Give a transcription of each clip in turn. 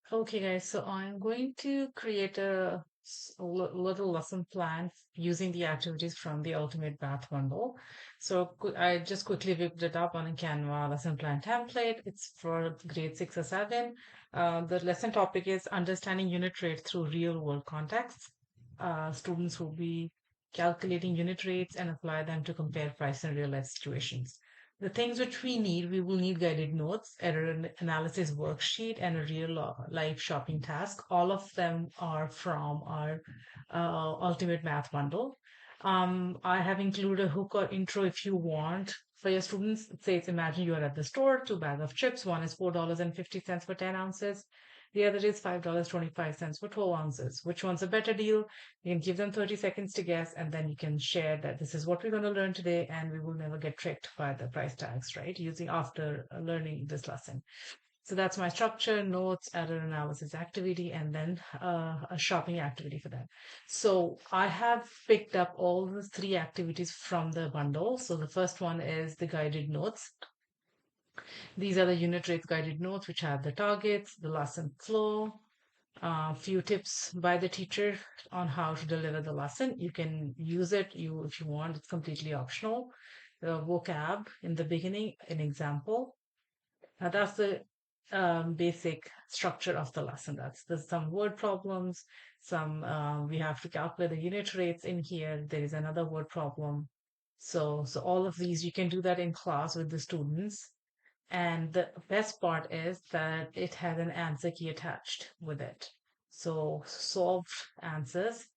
Okay, guys, so I'm going to create a little lesson plan using the activities from the Ultimate Math Bundle. I just quickly whipped it up on a Canva lesson plan template. It's for grade 6 or 7. The lesson topic is understanding unit rate through real world contexts. Students will be calculating unit rates and apply them to compare price in real life situations. The things which we will need guided notes, analysis worksheet, and a real life shopping task. All of them are from our Ultimate Math Bundle. I have included a hook or intro if you want. For your students, it says, imagine you are at the store, two bags of chips. One is $4.50 for 10 ounces. The other is $5.25 for 12 ounces. Which one's a better deal? You can give them 30 seconds to guess, and then you can share that this is what we're going to learn today, and we will never get tricked by the price tags, right? Using after learning this lesson. So that's my structure, notes, error analysis activity, and then a shopping activity for them. So I have picked up all the three activities from the bundle. So the first one is the guided notes. These are the unit rates guided notes, which have the targets, the lesson flow, a few tips by the teacher on how to deliver the lesson. You can use it if you want. It's completely optional. The vocab in the beginning, an example. Now that's the basic structure of the lesson. There's some word problems. We have to calculate the unit rates in here. There is another word problem. So all of these you can do that in class with the students. And the best part is that it has an answer key attached with it. So solved answers.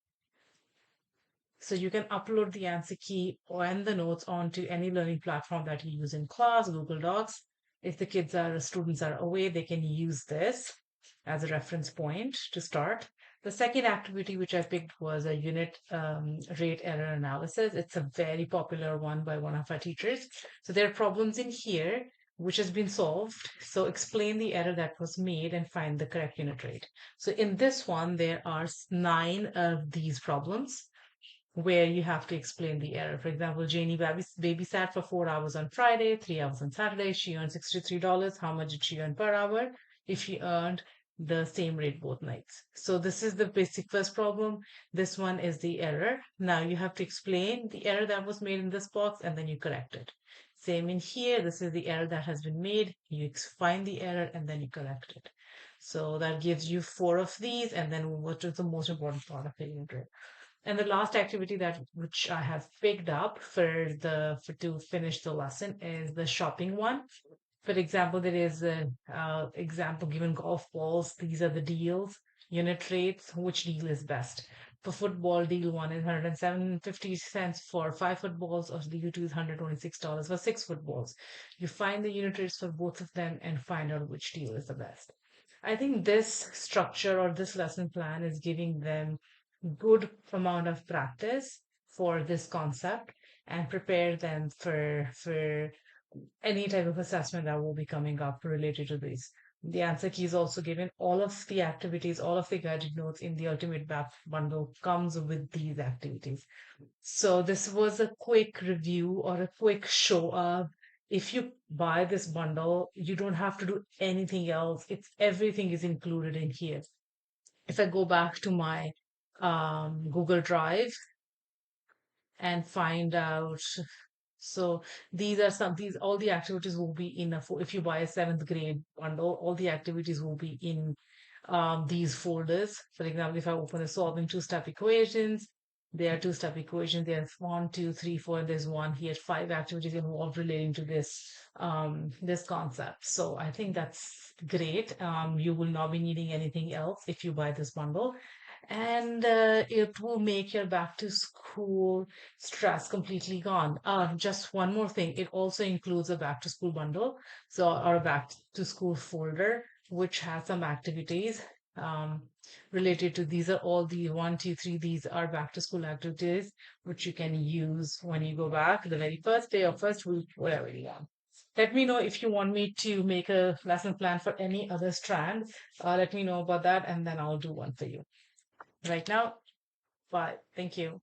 So you can upload the answer key and the notes onto any learning platform that you use in class, Google Docs. If the students are away, they can use this as a reference point to start. The second activity which I picked was a unit rate error analysis. It's a very popular one by one of our teachers. So there are problems in here which has been solved. So explain the error that was made and find the correct unit rate. So in this one, there are 9 of these problems where you have to explain the error. For example, Janie babysat for 4 hours on Friday, 3 hours on Saturday. She earned $63. How much did she earn per hour if she earned the same rate both nights? So this is the basic first problem. This one is the error. Now you have to explain the error that was made in this box and then you correct it. Same in here. This is the error that has been made. You find the error and then you correct it. So that gives you 4 of these. And then what is the most important part of the unit? And the last activity that which I have picked up for to finish the lesson is the shopping one. For example, there is an example given golf balls. These are the deals, unit rates. Which deal is best? For football, deal one is 107.50 for 5 footballs, or deal two is $126 for 6 footballs. You find the unit rates for both of them and find out which deal is the best. I think this structure or this lesson plan is giving them good amount of practice for this concept and prepare them for any type of assessment that will be coming up related to this. The answer key is also given. All of the activities, all of the guided notes in the Ultimate Map bundle comes with these activities. So this was a quick review or a quick show of if you buy this bundle, you don't have to do anything else. It's everything is included in here. If I go back to my Google Drive and find out. So these all the activities will be in if you buy a seventh grade bundle, all the activities will be in these folders. For example, if I open a solving two-step equations, there are two-step equations. There's one, two, three, four, and there's one here, 5 activities involved relating to this concept. So I think that's great. You will not be needing anything else if you buy this bundle. And it will make your back to school stress completely gone. Just one more thing, it also includes a back to school bundle, or a back to school folder, which has some activities um, related to these are all the one, two, three. These are back to school activities, which you can use when you go back the very first day or first week, whatever you want. Let me know if you want me to make a lesson plan for any other strand. Let me know about that, and then I'll do one for you. Right now, bye. Thank you.